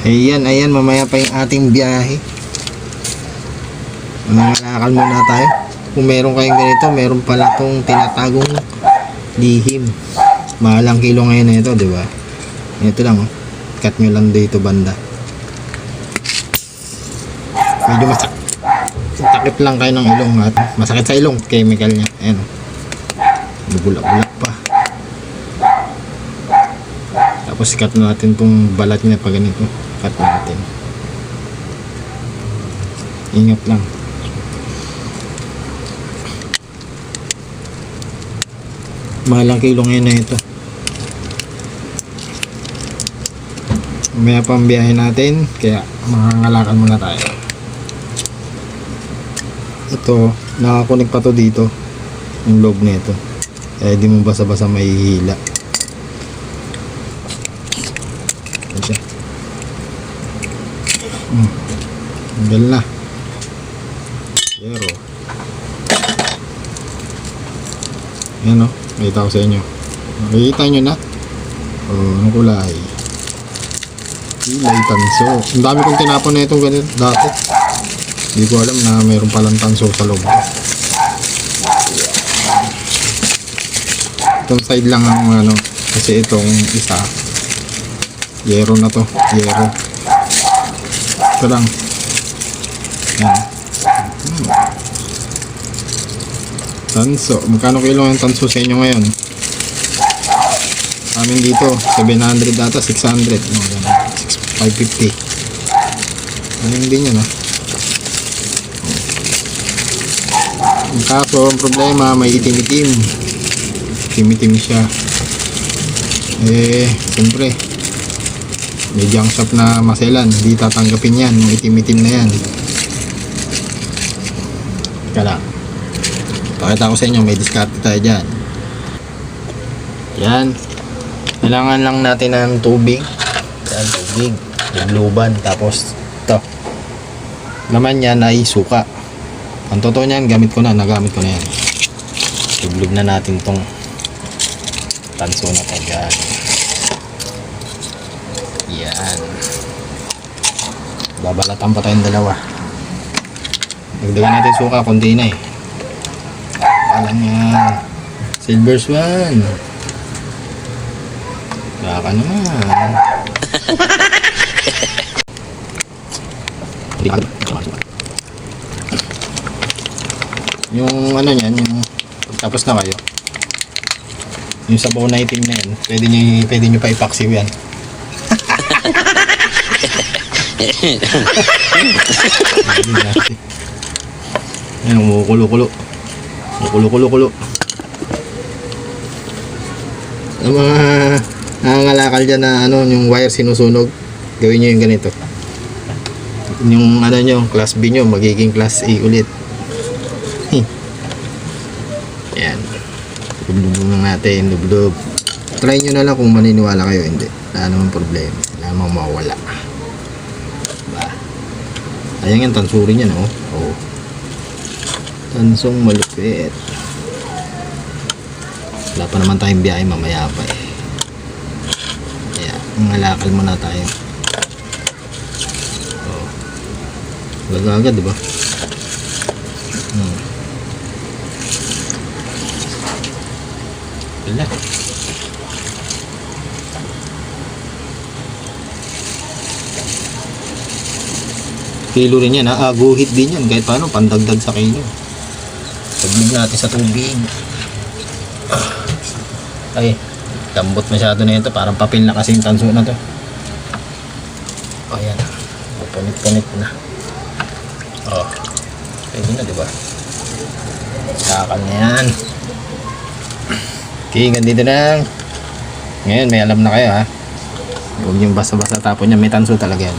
Ayan, mamaya pa yung ating biyahe. Mangangalakal muna tayo. Kung meron kayong ganito, meron pala tong tinatagong lihim. Mahalang kilo ngayon na ito, di ba? Ito lang, oh. Cut nyo lang dito banda. Medyo takip lang kayo ng ilong at masakit sa ilong, chemical niya. Ayan, oh. Bubulak-bulak pa. Tapos cut natin tong balat niya pag ganito. Cut natin. Ingat lang. Mahalang kilo ngayon na ito. May pambiyahe natin, kaya makangalakan muna tayo. Ito, nakakunik pa to dito yung loob nito, kaya di mo basa-basa mahihila. Ayan. Tanggal na. Pero yan, o, nakita ko sa inyo. Nakikita nyo na. Anong kulay? Ilay tanso. Ang dami kong tinapon na itong ganito dati. Hindi ko alam na mayroon palang tanso sa loob. Itong side lang ang ano, kasi itong isa yero na to. Yero. Ito lang. Yan. Tanso. Magkano kilo yung tanso sa inyo ngayon? Amin dito 700 data, 600, 550. Ayun din yun, kaso ang problema, may itim-itim siya. Siyempre may junk shop na maselan, hindi tatanggapin yan, may itim-itim na yan. Kala pakita ko sa inyo, may diskarte tayo dyan. Yan, kailangan lang natin ng tubig. Yan, tubig, lubluban, tapos ito naman yan ay suka. Ang totoo niyan, nagamit ko na yan. Lublub na natin tong tanso na to dyan. Yan, babalatan pa tayong dalawa. Dagdagan natin suka, konti na eh. Alam yan, silver swan. Baka naman. Yung ano niyan, yung tapos na kayo, yung sabaw na itim na yan, pwede nyo pa ipaksiw yan. Yan, umukulo-kulo. Ang mga nangangalakal dyan na ano, yung wire sinusunog, gawin nyo yung ganito. Yung ano nyo, class B nyo, magiging class A ulit. Yan. Dublub lang natin, dublub. Try nyo na lang kung maniniwala kayo, hindi. Wala naman problema. Wala namang mawala. Diba? Ayan yung tansuri nyo, no? Oh. Tansong malupit. Wala pa naman tayong biyahe, mamaya pa eh. Kaya, mangalakal muna tayo. Oh. Agad-agad, diba? Wala. Kilo rin yan, ha? Guhit din yan. Kahit paano, pandagdag sa kilo. Taglig natin sa tubig. Ay, lambot masyado na ito. Parang papel na kasing tanso na to. O, yan. Punit-punit na. O, pwede na, diba? Kakal na yan. Okay, ganito na. Ngayon, may alam na kayo, ha? Huwag yung basa-basa tapon niya. May tanso talaga yan.